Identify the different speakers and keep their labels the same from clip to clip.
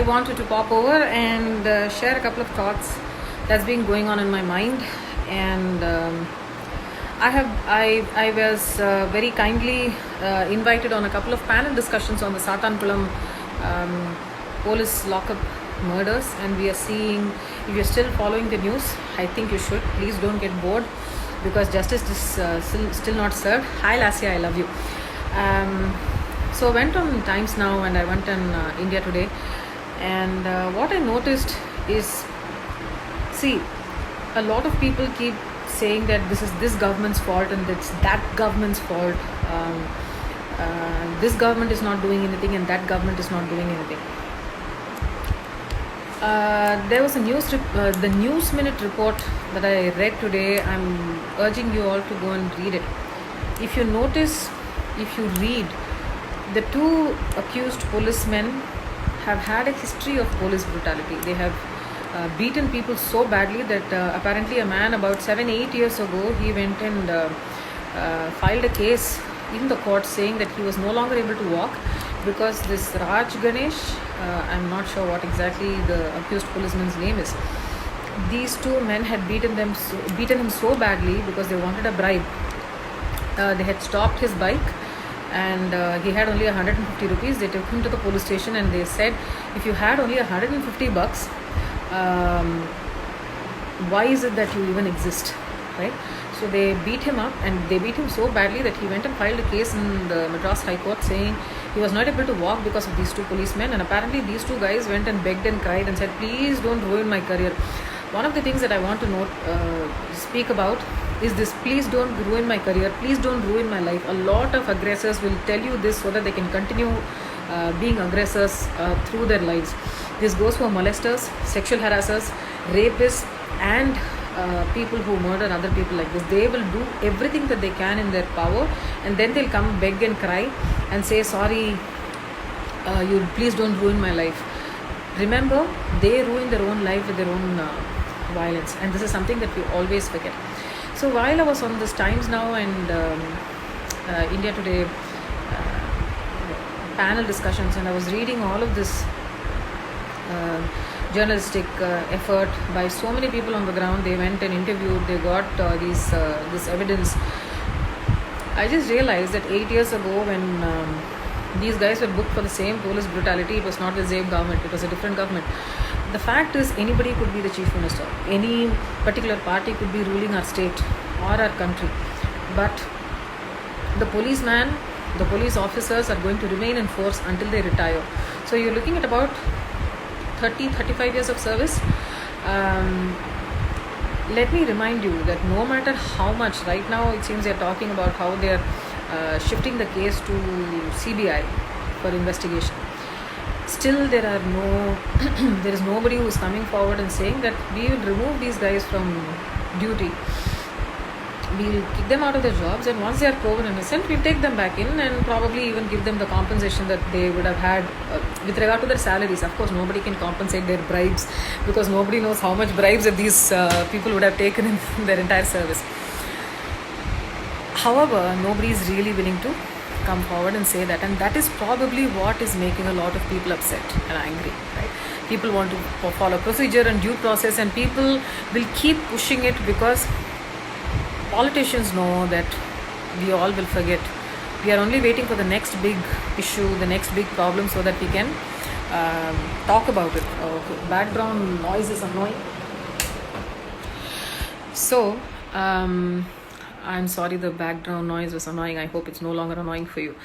Speaker 1: wanted to pop over and share a couple of thoughts that's been going on in my mind. And I was very kindly invited on a couple of panel discussions on the Satanpulam police lockup murders, and we are seeing, if you're still following the news, I think you should. Please don't get bored, because justice is still not served. Hi Lassia, I love you. So I went on Times Now and I went on India Today, and what I noticed is, see, a lot of people keep saying that this is this government's fault and it's that government's fault. This government is not doing anything and that government is not doing anything. There was a the News Minute report that I read today. I'm urging you all to go and read it. If you notice, if you read, the two accused policemen have had a history of police brutality. They have beaten people so badly that apparently a man about 7-8 years ago, he went and filed a case in the court saying that he was no longer able to walk because this Raj Ganesh, I'm not sure what exactly the accused policeman's name is. These two men had beaten him so badly because they wanted a bribe. They had stopped his bike and he had only 150 rupees. They took him to the police station and they said, if you had only 150 bucks, why is it that you even exist, right? So they beat him up, and they beat him so badly that he went and filed a case in the Madras High Court saying he was not able to walk because of these two policemen. And apparently these two guys went and begged and cried and said, please don't ruin my career. One of the things that I want to speak about is this: please don't ruin my career, please don't ruin my life. A lot of aggressors will tell you this so that they can continue being aggressors through their lives. This goes for molesters, sexual harassers, rapists, and people who murder other people like this. They will do everything that they can in their power, and then they'll come beg and cry and say, sorry, you please don't ruin my life. Remember, they ruin their own life with their own violence, and this is something that we always forget. So while I was on this Times Now and India Today panel discussions, and I was reading all of this journalistic effort by so many people on the ground, they went and interviewed, they got this evidence. I just realized that 8 years ago, when these guys were booked for the same police brutality, it was not the same government, it was a different government. The fact is, anybody could be the chief minister, any particular party could be ruling our state or our country, but the policeman, the police officers are going to remain in force until they retire. So you're looking at about 35 years of service. Let me remind you that no matter how much, right now it seems they're talking about how they're shifting the case to CBI for investigation. Still there is nobody who is coming forward and saying that we will remove these guys from duty, we'll kick them out of their jobs, and once they are proven innocent, we'll take them back in and probably even give them the compensation that they would have had with regard to their salaries. Of course, nobody can compensate their bribes, because nobody knows how much bribes that these people would have taken in their entire service. However, nobody is really willing to come forward and say that, and that is probably what is making a lot of people upset and angry, right? People want to follow procedure and due process, and people will keep pushing it because politicians know that we all will forget. We are only waiting for the next big issue, the next big problem, so that we can talk about it. Background noise is annoying. So, I'm sorry the background noise was annoying. I hope it's no longer annoying for you.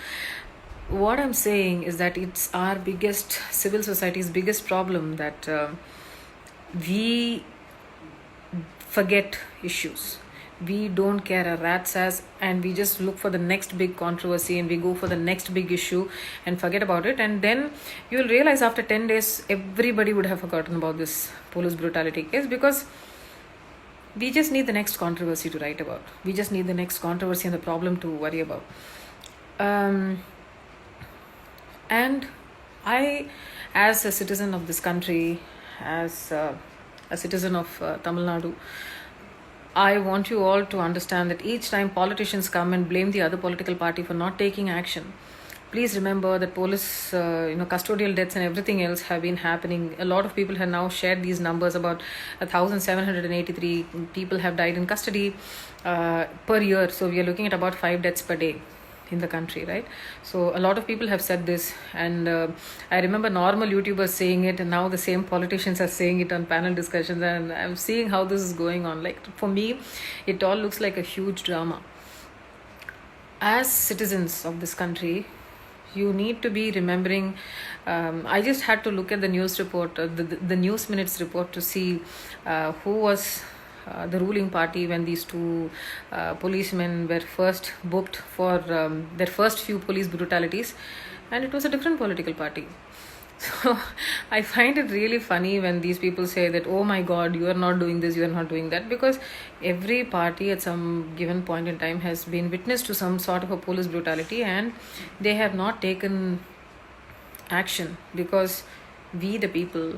Speaker 1: What I'm saying is that it's our biggest, civil society's biggest problem, that we forget issues. We don't care a rat's ass, and we just look for the next big controversy, and we go for the next big issue and forget about it. And then you'll realize after 10 days, everybody would have forgotten about this police brutality case, because we just need the next controversy to write about. We just need the next controversy and the problem to worry about. And I, as a citizen of this country, as a citizen of Tamil Nadu, I want you all to understand that each time politicians come and blame the other political party for not taking action, please remember that police, custodial deaths and everything else have been happening. A lot of people have now shared these numbers. About 1,783 people have died in custody per year. So we are looking at about 5 deaths per day in the country, right? So a lot of people have said this, and I remember normal YouTubers saying it, and now the same politicians are saying it on panel discussions, and I'm seeing how this is going on. Like, for me, it all looks like a huge drama. As citizens of this country, you need to be remembering. I just had to look at the news report, the news minutes report, to see who was the ruling party when these two policemen were first booked for their first few police brutalities, and it was a different political party. So I find it really funny when these people say that, oh my god, you are not doing this, you are not doing that, because every party at some given point in time has been witness to some sort of a police brutality, and they have not taken action because we the people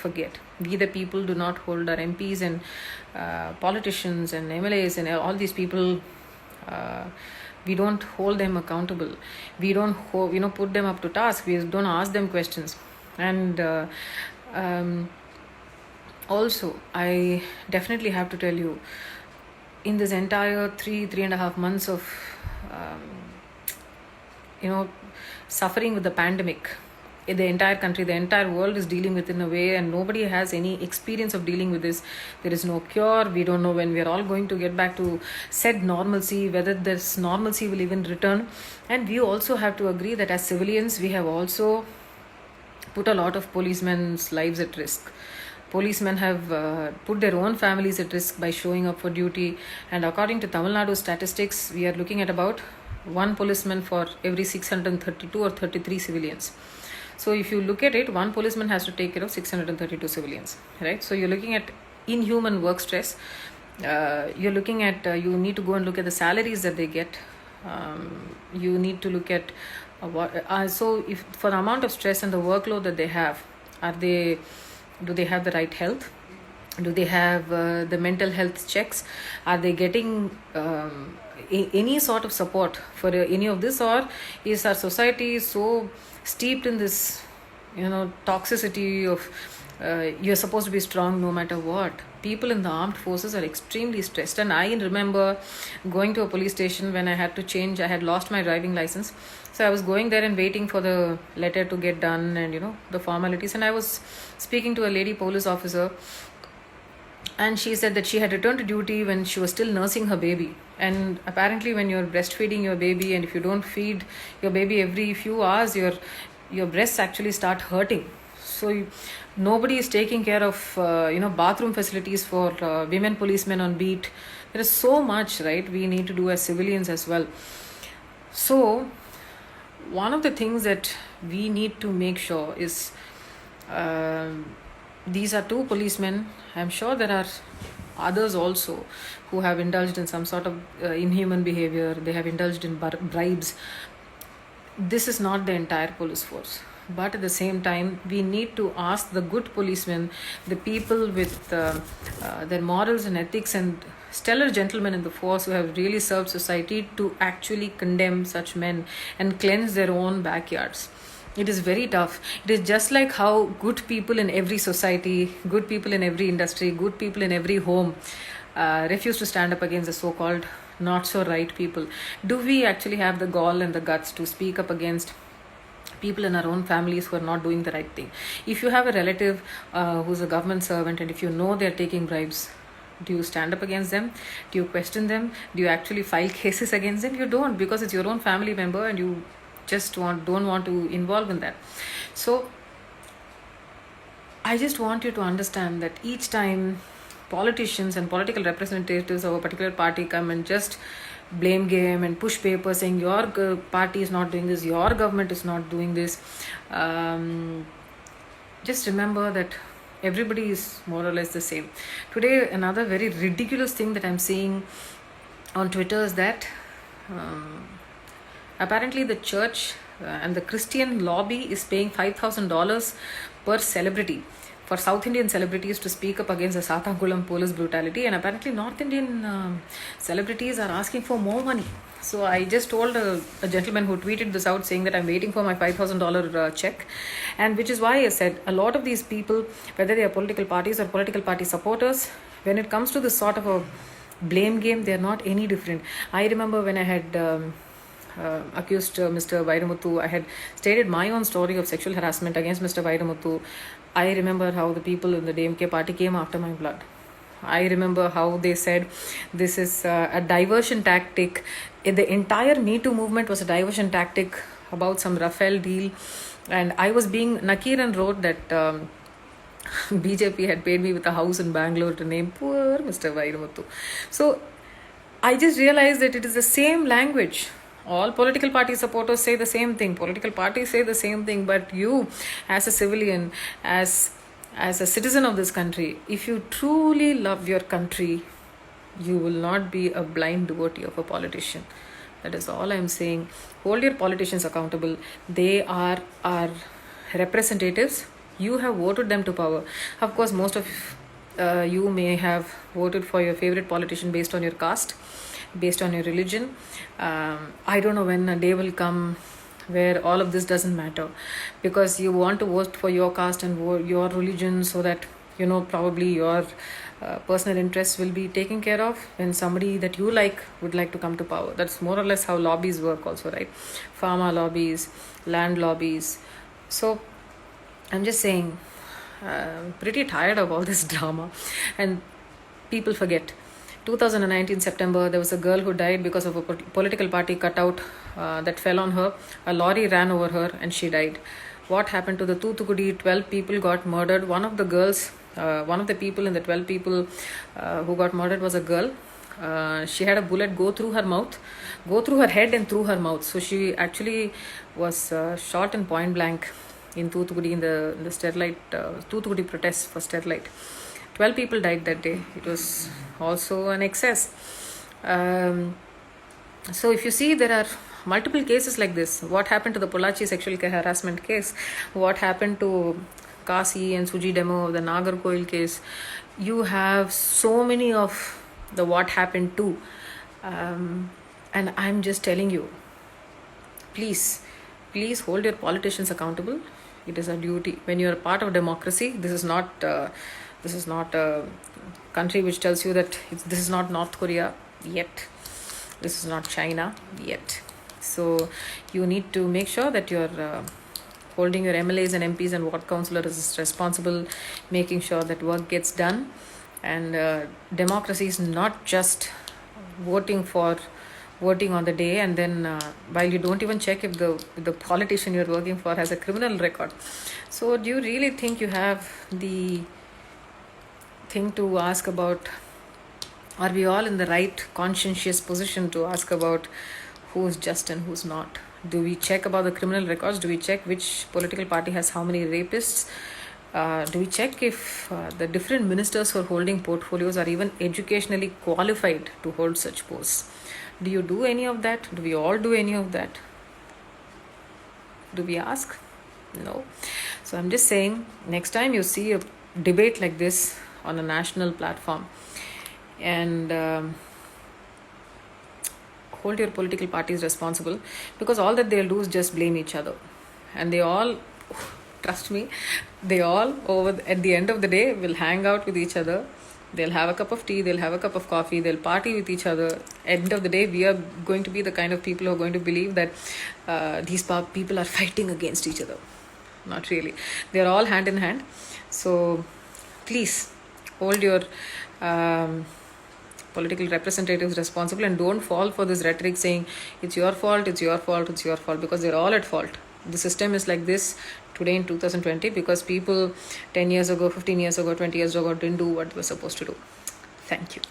Speaker 1: forget. We the people do not hold our MPs and politicians and MLAs and all these people. We don't hold them accountable. We don't put them up to task. We don't ask them questions. And also, I definitely have to tell you, in this entire 3.5 months of suffering with the pandemic, the entire country, the entire world is dealing with in a way, and nobody has any experience of dealing with this. There is no cure. We don't know when we are all going to get back to said normalcy, whether this normalcy will even return. And we also have to agree that as civilians, we have also put a lot of policemen's lives at risk. Policemen have put their own families at risk by showing up for duty, and according to Tamil Nadu statistics, we are looking at about one policeman for every 632 or 33 civilians. So if you look at it, one policeman has to take care of 632 civilians, right? So you're looking at inhuman work stress. You're looking at, you need to go and look at the salaries that they get. You need to look at so if for the amount of stress and the workload that they have, do they have the right health? Do they have the mental health checks? Are they getting any sort of support for any of this, or is our society so steeped in this toxicity of you're supposed to be strong no matter what? People in the armed forces are extremely stressed, and I remember going to a police station when I had to change. I had lost my driving license, so I was going there and waiting for the letter to get done and the formalities, and I was speaking to a lady police officer, and she said that she had returned to duty when she was still nursing her baby. And apparently when you're breastfeeding your baby, and if you don't feed your baby every few hours, your breasts actually start hurting. So nobody is taking care of bathroom facilities for women policemen on beat. There is so much, right, we need to do as civilians as well. So one of the things that we need to make sure is these are two policemen. I'm sure there are others also who have indulged in some sort of inhuman behavior. They have indulged in bribes. This is not the entire police force. But at the same time, we need to ask the good policemen, the people with their morals and ethics and stellar gentlemen in the force who have really served society, to actually condemn such men and cleanse their own backyards. It is very tough. It is just like how good people in every society, good people in every industry, good people in every home refuse to stand up against the so-called not so right people. Do we actually have the gall and the guts to speak up against people in our own families who are not doing the right thing? If you have a relative who's a government servant, and if you know they're taking bribes, do you stand up against them? Do you question them? Do you actually file cases against them? You don't, because it's your own family member and you just don't want to involve in that. So I just want you to understand that each time politicians and political representatives of a particular party come and just blame game and push papers saying your party is not doing this, your government is not doing this, just remember that everybody is more or less the same. Today, another very ridiculous thing that I'm seeing on Twitter is that apparently the church and the Christian lobby is paying $5,000 per celebrity for South Indian celebrities to speak up against the Sathakulam police brutality, and apparently North Indian celebrities are asking for more money. So I just told a gentleman who tweeted this out saying that I'm waiting for my $5,000 check, and which is why I said a lot of these people, whether they are political parties or political party supporters, when it comes to this sort of a blame game, they are not any different. I remember when I had accused Mr. Vairamuthu, I had stated my own story of sexual harassment against Mr. Vairamuthu. I remember how the people in the DMK party came after my blood. I remember how they said this is a diversion tactic. The entire Me Too movement was a diversion tactic about some Rafale deal. And I was being, Nakiran wrote that BJP had paid me with a house in Bangalore to name poor Mr. Vairamuthu. So I just realized that it is the same language. All political party supporters say the same thing. Political parties say the same thing. But you, as a civilian, as a citizen of this country, if you truly love your country, you will not be a blind devotee of a politician. That is all I'm saying. Hold your politicians accountable. They are our representatives. You have voted them to power. Of course, most of you may have voted for your favorite politician based on your caste, based on your religion. I don't know when a day will come where all of this doesn't matter, because you want to vote for your caste and your religion so that probably your personal interests will be taken care of when somebody that you like would like to come to power. That's more or less how lobbies work also, right? Pharma lobbies, land lobbies. So I'm just saying, pretty tired of all this drama. And people forget 2019 September, there was a girl who died because of a political party cutout that fell on her. A lorry ran over her and she died. What happened to the Thoothukudi? 12 people got murdered. One of the people in the 12 people who got murdered was a girl. She had a bullet go through her head and through her mouth. So she actually was shot in point blank in Thoothukudi in the Sterlite, Thoothukudi protests for Sterlite. 12 people died that day. It was also an excess. So if you see, there are multiple cases like this. What happened to the Pollachi sexual harassment case? What happened to Kasi and Suji Demo, the Nagarkoil case? You have so many of the what happened to. And I'm just telling you, please hold your politicians accountable. It is a duty. When you are part of democracy, this is not a country which tells you that this is not North Korea yet. This is not China yet. So you need to make sure that you're holding your MLAs and MPs and ward councillors is responsible, making sure that work gets done. And democracy is not just voting on the day, and then while you don't even check if the politician you're working for has a criminal record. So do you really think you have the thing to ask about? Are we all in the right conscientious position to ask about who's just and who's not? Do we check about the criminal records? Do we check which political party has how many rapists? Do we check if the different ministers who are holding portfolios are even educationally qualified to hold such posts? Do you do any of that? Do we all do any of that? Do we ask? No. So I'm just saying, next time you see a debate like this on a national platform, and hold your political parties responsible, because all that they'll do is just blame each other. And they all, trust me, they all at the end of the day will hang out with each other. They'll have a cup of tea, they'll have a cup of coffee, they'll party with each other. End of the day, we are going to be the kind of people who are going to believe that these people are fighting against each other. Not really. They're all hand in hand. So please hold your political representatives responsible, and don't fall for this rhetoric saying it's your fault, because they're all at fault. The system is like this today in 2020 because people 10 years ago, 15 years ago, 20 years ago didn't do what they were supposed to do. Thank you.